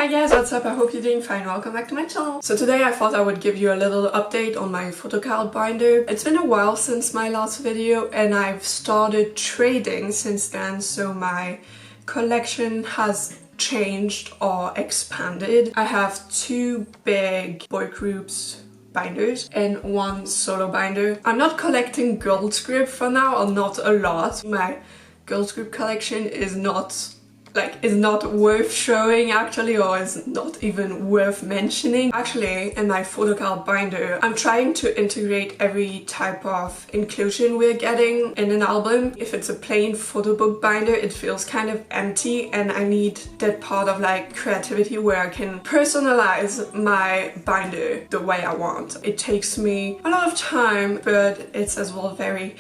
Hi guys, what's up? I hope you're doing fine. Welcome back to my channel. So today I thought I would give you a little update on my photocard binder. It's been a while since my last video and I've started trading since then, so my collection has changed or expanded. I have two big Boygroups binders and one solo binder. I'm not collecting girls group for now, or not a lot. My girls group collection is not worth showing actually, or is not even worth mentioning. Actually, in my photocard binder, I'm trying to integrate every type of inclusion we're getting in an album. If it's a plain photo book binder, it feels kind of empty, and I need that part of like creativity where I can personalize my binder the way I want. It takes me a lot of time, but it's as well very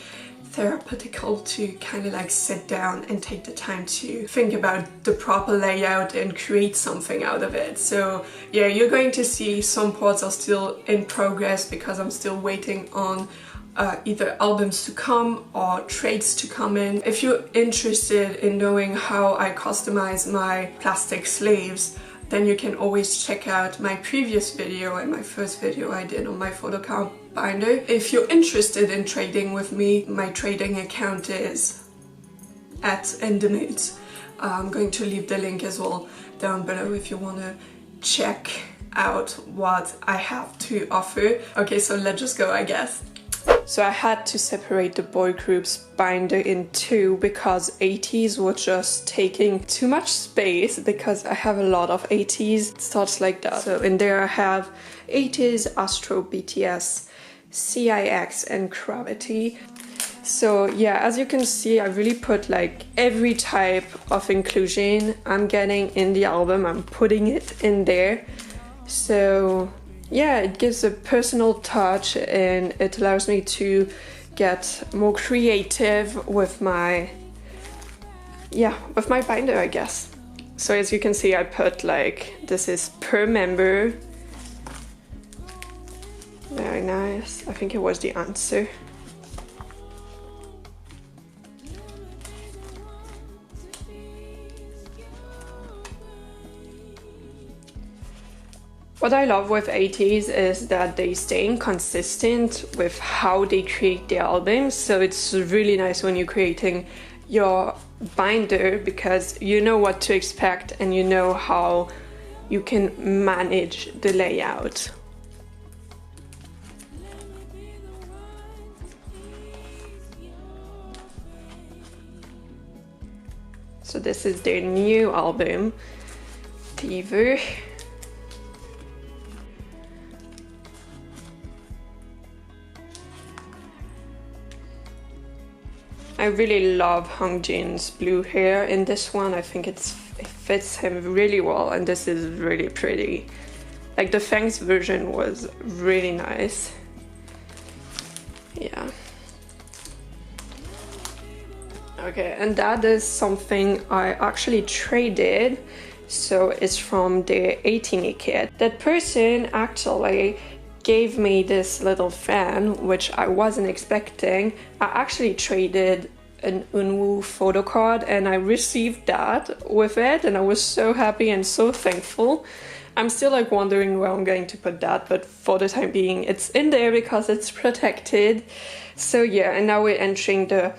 therapeutical to kind of like sit down and take the time to think about the proper layout and create something out of it. So yeah, you're going to see some parts are still in progress because I'm still waiting on either albums to come or trades to come in. If you're interested in knowing how I customize my plastic sleeves, then you can always check out my previous video and my first video I did on my photocard binder. If you're interested in trading with me, my trading account is @NOONAEX. I'm going to leave the link as well down below if you want to check out what I have to offer. Okay, so let's just go, I guess. So I had to separate the Boygroups binder in two because 80s were just taking too much space, because I have a lot of 80s. It starts like that. So in there I have 80s, Astro, BTS, CIX and Gravity. So yeah, as you can see, I really put like every type of inclusion I'm getting in the album, I'm putting it in there. So yeah, it gives a personal touch and it allows me to get more creative with my binder, I guess. So as you can see, I put like, this is per member. Very nice. I think it was the answer. What I love with 80s is that they stay consistent with how they create their albums, so it's really nice when you're creating your binder because you know what to expect and you know how you can manage the layout. So this is their new album, Talkative. I really love Hongjoon's blue hair in this one. I think it fits him really well, and this is really pretty. Like the Fangs version was really nice. Yeah. Okay, and that is something I actually traded. So it's from the 18 kit. That person actually gave me this little fan, which I wasn't expecting. I actually traded an Unwoo photocard and I received that with it, and I was so happy and so thankful. I'm still like wondering where I'm going to put that, but for the time being it's in there because it's protected. So yeah, and now we're entering the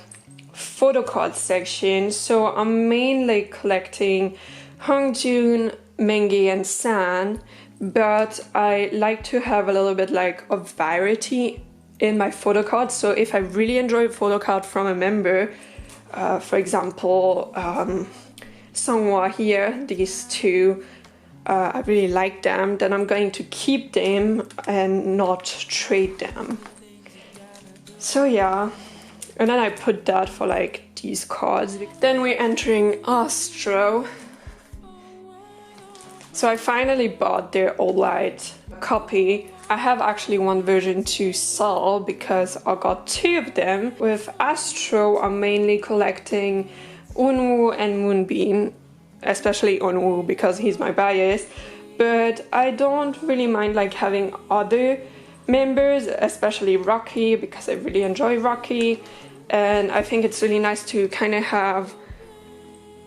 photocard section. So I'm mainly collecting Hongjoon, Menge and San, but I like to have a little bit like of variety in my photocard. So if I really enjoy a photocard from a member, for example, Songhwa here, these two, I really like them, then I'm going to keep them and not trade them. So yeah, and then I put that for like these cards. Then we're entering Astro. So I finally bought their all-white copy. I have actually one version to sell because I got two of them. With Astro, I'm mainly collecting Unwoo and Moonbeam, especially Unwoo because he's my bias. But I don't really mind like having other members, especially Rocky, because I really enjoy Rocky. And I think it's really nice to kind of have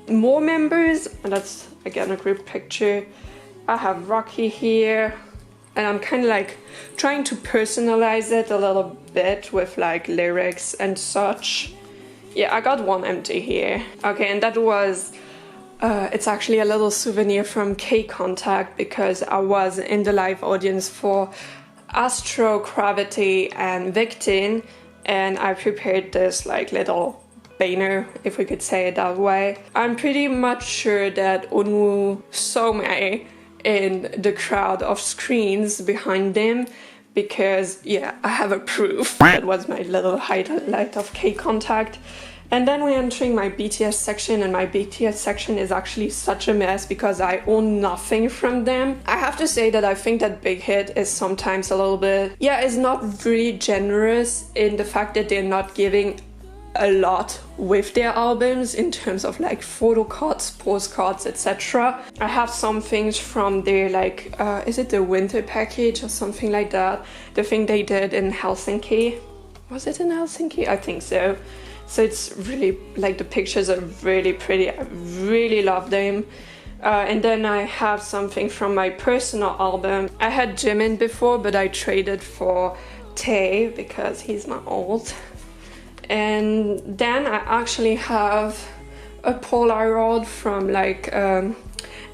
more members, and that's again a group picture. I have Rocky here, and I'm kind of like trying to personalize it a little bit with like lyrics and such. Yeah, I got one empty here. Okay, and that was, it's actually a little souvenir from K-Contact because I was in the live audience for Astro, Gravity and Victin, and I prepared this like little banner, if we could say it that way. I'm pretty much sure that Onwoo saw me in the crowd of screens behind them because, yeah, I have a proof. That was my little highlight of K-Contact. And then we're entering my BTS section, and my BTS section is actually such a mess because I own nothing from them. I have to say that I think that Big Hit is sometimes a little bit, yeah, is not really generous in the fact that they're not giving a lot with their albums in terms of like photocards, postcards, etc. I have some things from their like, is it the winter package or something like that? The thing they did in Helsinki. Was it in Helsinki? I think so. So it's really, like the pictures are really pretty. I really love them. And then I have something from my personal album. I had Jimin before, but I traded for Tae because he's my old. And then I actually have a Polaroid from like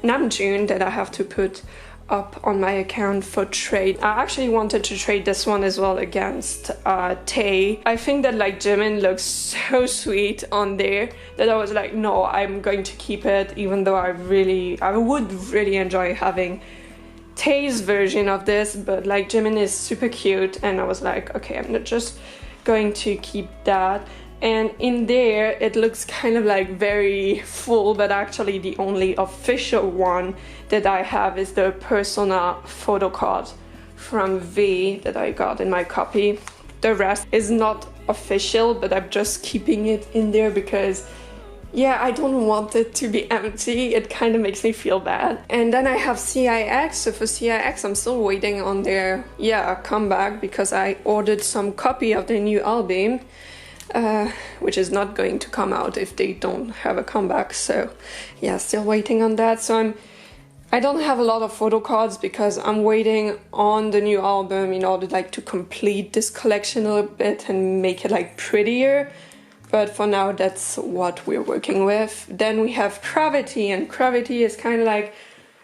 Namjoon that I have to put up on my account for trade. I actually wanted to trade this one as well against Tae. I think that like Jimin looks so sweet on there that I was like, no, I'm going to keep it, even though I would really enjoy having Tae's version of this, but like Jimin is super cute, and I was like, okay, I'm not just going to keep that. And in there it looks kind of like very full, but actually the only official one that I have is the Persona photocard from V that I got in my copy. The rest is not official, but I'm just keeping it in there because, yeah, I don't want it to be empty. It kind of makes me feel bad. And then I have CIX. So for CIX, I'm still waiting on their, yeah, comeback because I ordered some copy of their new album, which is not going to come out if they don't have a comeback. So yeah, still waiting on that. So I don't have a lot of photo cards because I'm waiting on the new album in order like to complete this collection a little bit and make it like prettier. But for now, that's what we're working with. Then we have Gravity, and Gravity is kind of like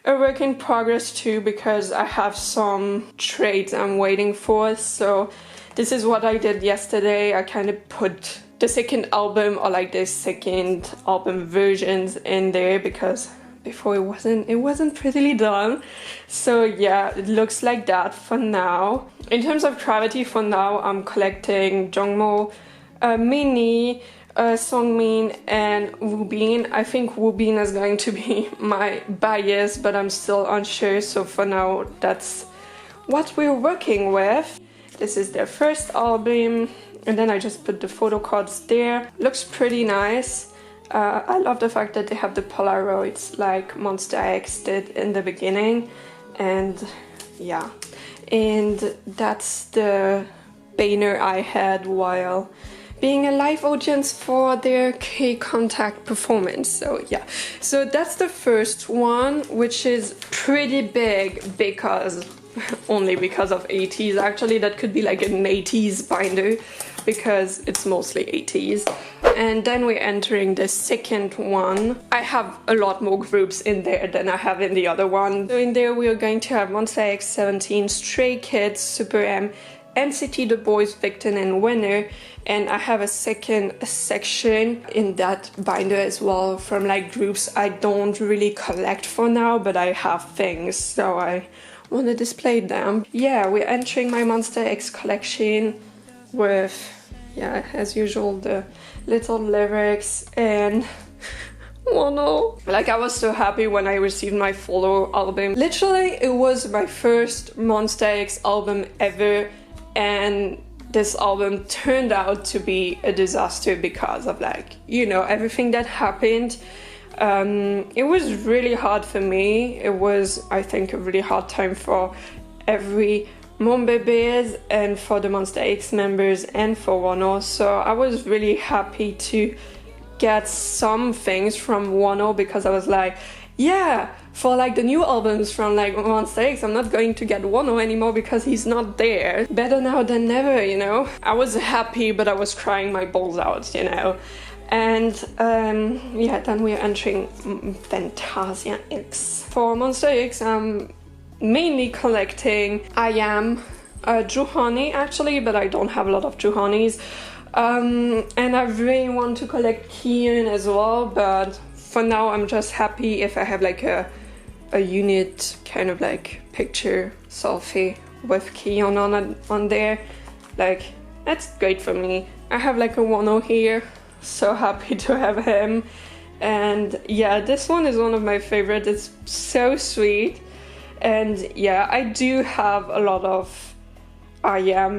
a work in progress too because I have some trades I'm waiting for. So this is what I did yesterday. I kind of put the second album or like the second album versions in there because before it wasn't prettily done. So yeah, it looks like that for now. In terms of Gravity, for now, I'm collecting Jongmo, Minnie, Songmin and Woobin. I think Woobin is going to be my bias, but I'm still unsure. So for now, that's what we're working with. This is their first album, and then I just put the photo cards there. Looks pretty nice. I love the fact that they have the Polaroids like Monster X did in the beginning, and yeah. And that's the banner I had while being a live audience for their K-Contact performance. So yeah, so that's the first one, which is pretty big because only because of 80s. Actually, that could be like an 80s binder because it's mostly 80s. And then we're entering the second one. I have a lot more groups in there than I have in the other one. So in there we are going to have Monster X, 17, Stray Kids, Super M, NCT, The Boys, Victin and Winner. And I have a second section in that binder as well from like groups I don't really collect for now, but I have things, so I want to display them. Yeah, we're entering my Monster X collection with, yeah, as usual, the little lyrics and Wano. Like, I was so happy when I received my follow album. Literally, it was my first Monster X album ever, and this album turned out to be a disaster because of, like, you know, everything that happened. It was really hard for me. It was, I think, a really hard time for every Monbebes and for the Monster X members and for Wano. So I was really happy to get some things from Wano because I was like, yeah, for like the new albums from like Monster X, I'm not going to get Wano anymore because he's not there. Better now than never, you know. I was happy, but I was crying my balls out, you know. And yeah, then we're entering Fantasia X. For Monster X, I'm mainly collecting Juhani actually, but I don't have a lot of Juhanis. And I really want to collect Kion as well, but for now I'm just happy if I have like a unit kind of like picture selfie with Kion on there. Like, that's great for me. I have like a Wano here, so happy to have him. And yeah, this one is one of my favorites. It's so sweet. And yeah, I do have a lot of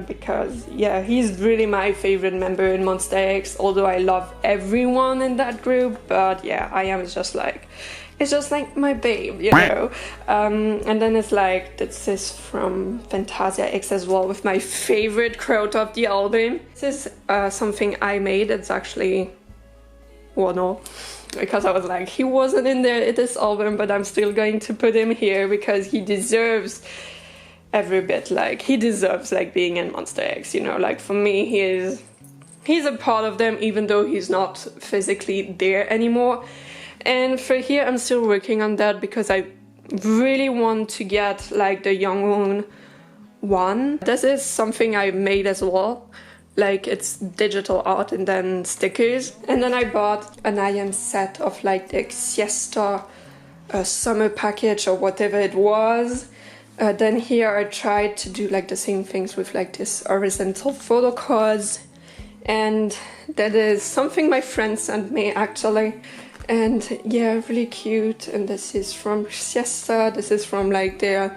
because yeah, he's really my favorite member in Monster X, although I love everyone in that group. But yeah, is just like, it's just like my babe, you know. And then it's like, this is from Fantasia X as well, with my favorite quote of the album. This is something I made. It's actually Wano, because I was like, he wasn't in there in this album, but I'm still going to put him here because he deserves every bit, like, he deserves like being in Monster X, you know. Like, for me, he's a part of them, even though he's not physically there anymore. And for here, I'm still working on that because I really want to get like the Youngwon one. This is something I made as well. Like, it's digital art and then stickers. And then I bought an IM set of like the Siesta summer package or whatever it was. Then here I tried to do like the same things with like this horizontal photocards. And that is something my friend sent me actually. And yeah, really cute. And this is from Siesta. This is from like their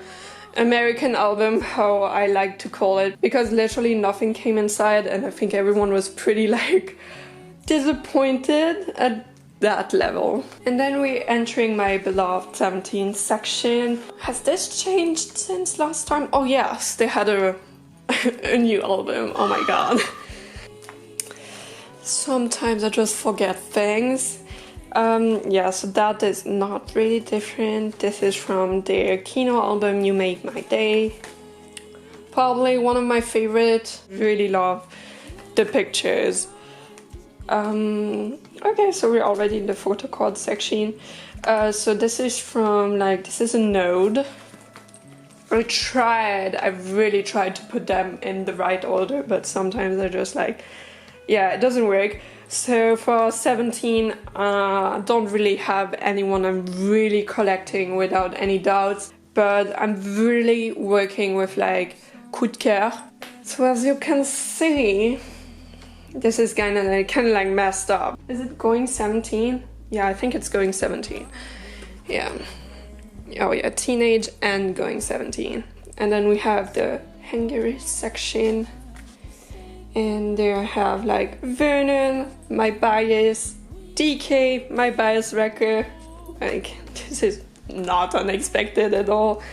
American album, how I like to call it, because literally nothing came inside, and I think everyone was pretty like disappointed at that level. And then we're entering my beloved 17 section. Has this changed since last time? Oh yes, they had a new album. Oh my god. Sometimes I just forget things. Yeah, so that is not really different. This is from their Kino album, You Make My Day. Probably one of my favorites. Really love the pictures. Okay, so we're already in the photocard section. So this is from like, this is a node. I really tried to put them in the right order, but sometimes they're just like, yeah, it doesn't work. So for 17, I don't really have anyone I'm really collecting without any doubts, but I'm really working with like coup de cœur. So as you can see, this is kind of like messed up. Is it going 17? Yeah, I think it's going 17. Yeah. Oh yeah, teenage and going 17. And then we have the Hungary section. And there I have like Vernon, my bias, DK, my bias wrecker. Like, this is not unexpected at all.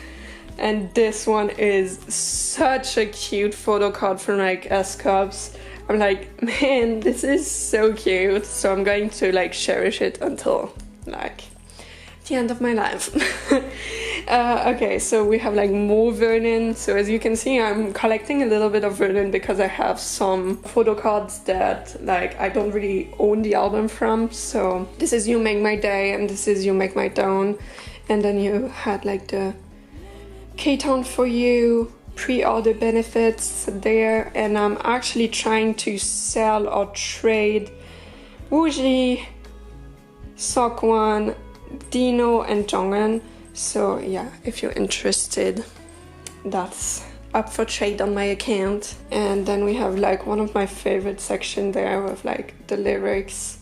And this one is such a cute photo card from like S-Cups. I'm like, man, this is so cute. So I'm going to like cherish it until like the end of my life. Okay, so we have like more Vernon. So as you can see, I'm collecting a little bit of Vernon because I have some photo cards that like I don't really own the album from. So this is You Make My Day and this is You Make My Dawn. And then you had like the K-Town For You pre-order benefits there. And I'm actually trying to sell or trade Wooji, Seokwan, Dino and Jonghyun. So yeah, if you're interested, that's up for trade on my account. And then we have like one of my favorite section there with like the lyrics,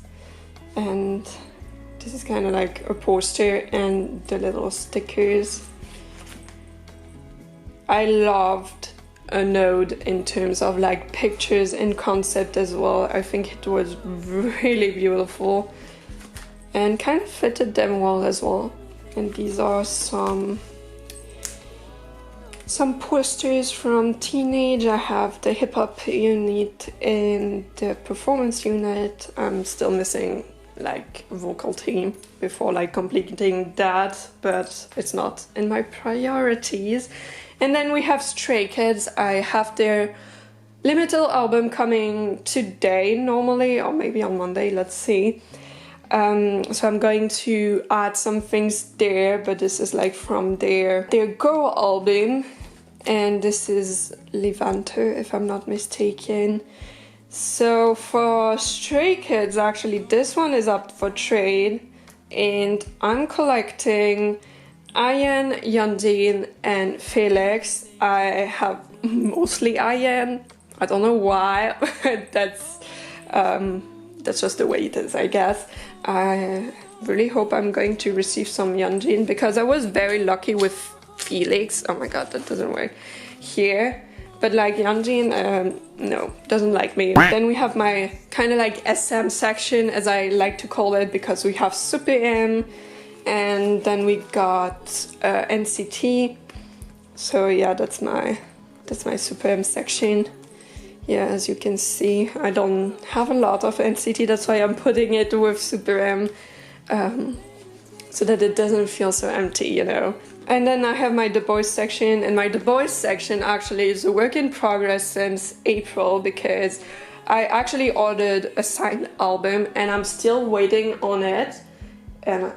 and this is kind of like a poster and the little stickers. I loved a node in terms of like pictures and concept as well. I think it was really beautiful and kind of fitted them well as well. And these are some posters from Teenage. I have the hip hop unit and the performance unit. I'm still missing like vocal team before like completing that, but it's not in my priorities. And then we have Stray Kids. I have their limited album coming today normally, or maybe on Monday, let's see. So I'm going to add some things there, but this is like from their Go album, and this is Levanter if I'm not mistaken. So for Stray Kids, actually this one is up for trade, and I'm collecting Ian, Yandine and Felix. I have mostly Ian. I don't know why. that's just the way it is, I guess. I really hope I'm going to receive some Yandine, because I was very lucky with Felix. Oh my god, that doesn't work here. But like Yandine, no, doesn't like me. Then we have my kind of like SM section, as I like to call it, because we have Super M, and then we got NCT. So yeah, that's my Super M section. Yeah, as you can see, I don't have a lot of NCT, that's why I'm putting it with Super M, so that it doesn't feel so empty, you know. And then I have my The Boys section, and my The Boys section actually is a work in progress since April, because I actually ordered a signed album and I'm still waiting on it, and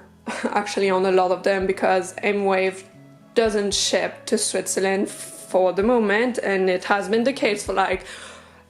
actually on a lot of them, because M-Wave doesn't ship to Switzerland for the moment, and it has been the case for like,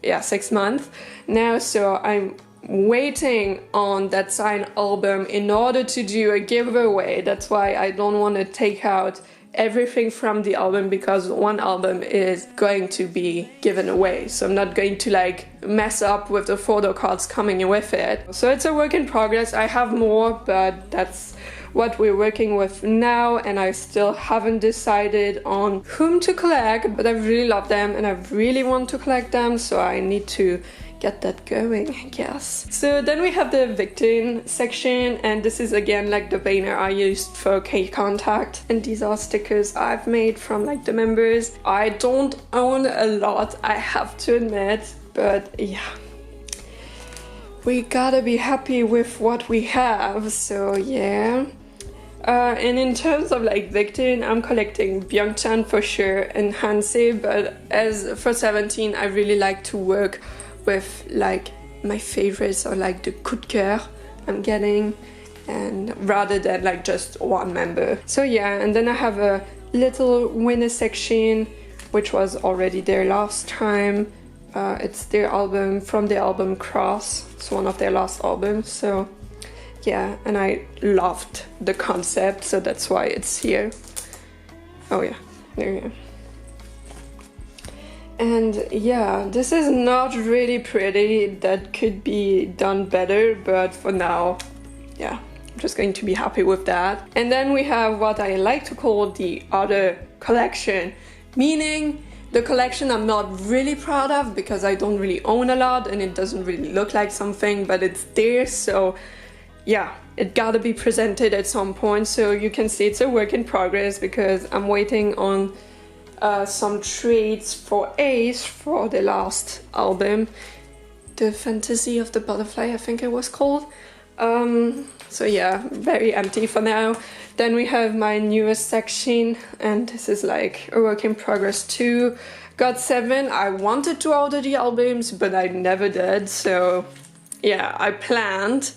yeah, 6 months now, so I'm waiting on that signed album in order to do a giveaway. That's why I don't want to take out everything from the album, because one album is going to be given away, so I'm not going to like mess up with the photo cards coming with it. So it's a work in progress. I have more, but that's what we're working with now, and I still haven't decided on whom to collect, but I really love them and I really want to collect them, so I need to get that going, I guess. So then we have the Victim section, and this is again like the banner I used for K-Contact, and these are stickers I've made from like the members. I don't own a lot, I have to admit, but yeah, we gotta be happy with what we have, so yeah. And in terms of like Victim, I'm collecting Byungchan for sure and Hanse, but as for 17 I really like to work with like my favorites, or like the coup de cœur I'm getting, and rather than like just one member. So yeah, and then I have a little winner section which was already there last time. It's their album, from the album Cross. It's one of their last albums, so yeah, and I loved the concept, so that's why it's here. Oh yeah, there you go. And yeah, this is not really pretty, that could be done better, but for now, yeah, I'm just going to be happy with that. And then we have what I like to call the other collection, meaning the collection I'm not really proud of, because I don't really own a lot and it doesn't really look like something, but it's there, so yeah, it gotta be presented at some point. So you can see it's a work in progress, because I'm waiting on some trades for Ace for the last album, The Fantasy of the Butterfly, I think it was called. So yeah, very empty for now. Then we have my newest section, and this is like a work in progress too. GOT7, I wanted to order the albums, but I never did, so yeah, I planned,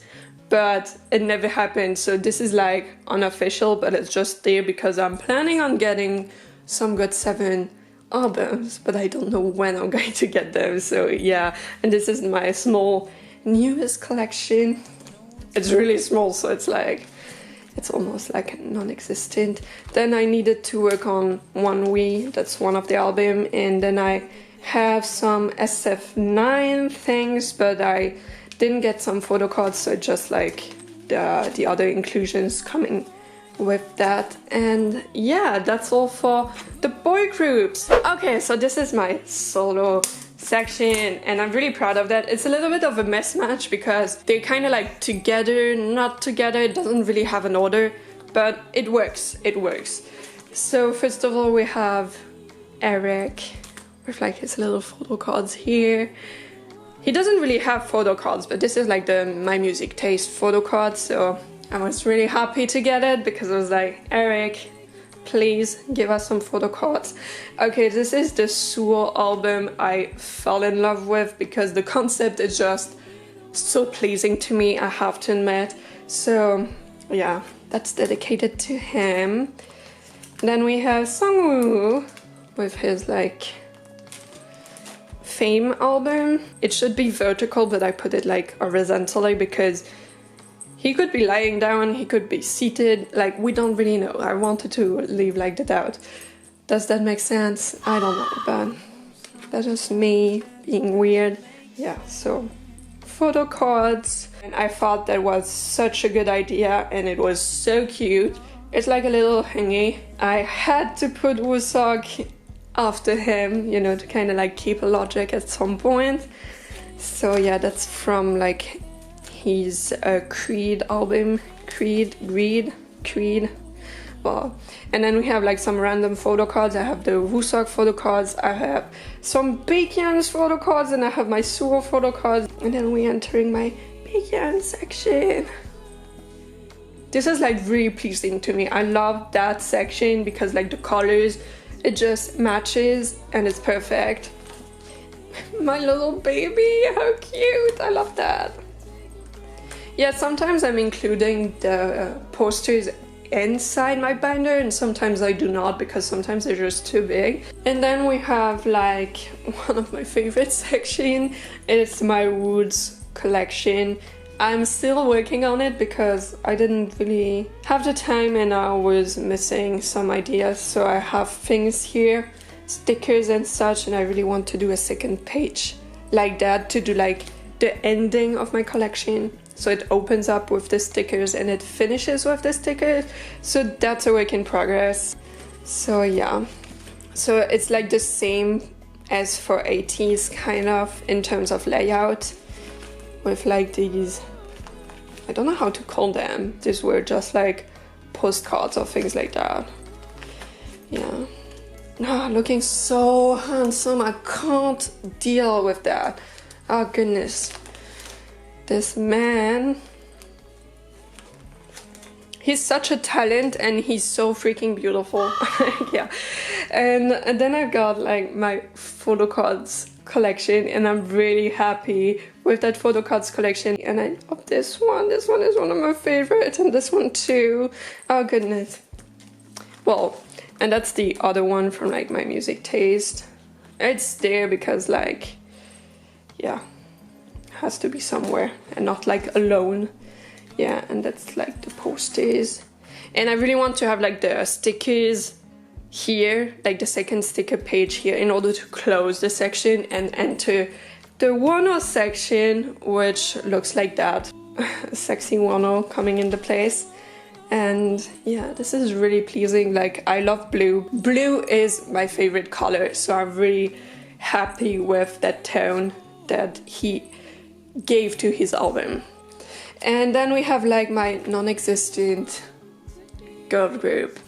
but it never happened. So this is like unofficial, but it's just there because I'm planning on getting some GOT7 albums, but I don't know when I'm going to get them, so yeah. And this is my small newest collection. It's really small, so it's like, it's almost like non-existent. Then I needed to work on One We, that's one of the album, and then I have some SF9 things, but I didn't get some photo cards, so just like the other inclusions coming with that. And yeah, that's all for the boy groups. Okay, so this is my solo section, and I'm really proud of that. It's a little bit of a mismatch because they're kind of like together, not together. It doesn't really have an order, but it works, it works. So first of all, we have Eric with like his little photo cards here. He doesn't really have photo cards, but this is like the My Music Taste photo card, so I was really happy to get it because I was like, Eric, please give us some photo cards. Okay, this is the Seoul album I fell in love with because the concept is just so pleasing to me, I have to admit. So yeah, that's dedicated to him. Then we have Sungwoo with his like Fame album. It should be vertical, but I put it like horizontally because he could be lying down, he could be seated, like we don't really know. I wanted to leave like the doubt. Does that make sense? I don't know, but that's just me being weird. Yeah, so photo cards. And I thought that was such a good idea and it was so cute. It's like a little thingy. I had to put Wooseok after him, you know, to kind of like keep a logic at some point. So yeah, that's from like his Creed album, Creed. Well, and then we have like some random photo cards. I have the Wooseok photo cards, I have some Baekhyun's photo cards, and I have my Suho photo cards. And then we're entering my Baekhyun section. This is like really pleasing to me. I love that section because like the colors, it just matches and it's perfect. My little baby, how cute, I love that. Yeah, sometimes I'm including the posters inside my binder and sometimes I do not because sometimes they're just too big. And then we have like one of my favorite sections. It's my Woods collection. I'm still working on it because I didn't really have the time and I was missing some ideas. So I have things here, stickers and such, and I really want to do a second page like that to do like the ending of my collection. So it opens up with the stickers and it finishes with the stickers. So that's a work in progress. So yeah, so it's like the same as for ATs kind of in terms of layout with like these, I don't know how to call them. These were just like postcards or things like that. Yeah. Oh, looking so handsome. I can't deal with that. Oh goodness. This man, he's such a talent and he's so freaking beautiful. Yeah. And then I've got like my photo cards collection and I'm really happy with that photo cards collection. And I love this one. This one is one of my favorites, and this one too. Oh goodness. Well, and that's the other one from like My Music Taste. It's there because like, yeah, has to be somewhere and not like alone. Yeah, and that's like the posters. And I really want to have like the stickers here, like the second sticker page here, in order to close the section and enter the Wano section, which looks like that. Sexy Wano coming into place. And yeah, this is really pleasing. Like, I love blue. Blue is my favorite color, so I'm really happy with that tone that he gave to his album. And then we have like my non-existent girl group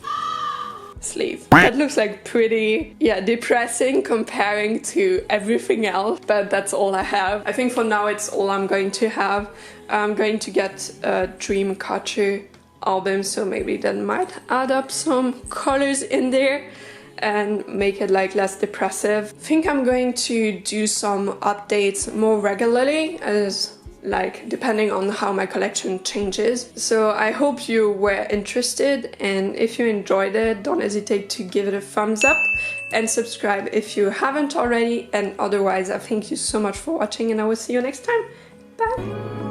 sleeve. That looks like pretty, yeah, depressing comparing to everything else, but that's all I have. I think for now it's all I'm going to have. I'm going to get a Dreamcatcher album, so maybe that might add up some colors in there and make it like less depressive. I think I'm going to do some updates more regularly, as like depending on how my collection changes. So I hope you were interested, and if you enjoyed it, don't hesitate to give it a thumbs up and subscribe if you haven't already. And otherwise, I thank you so much for watching and I will see you next time. Bye!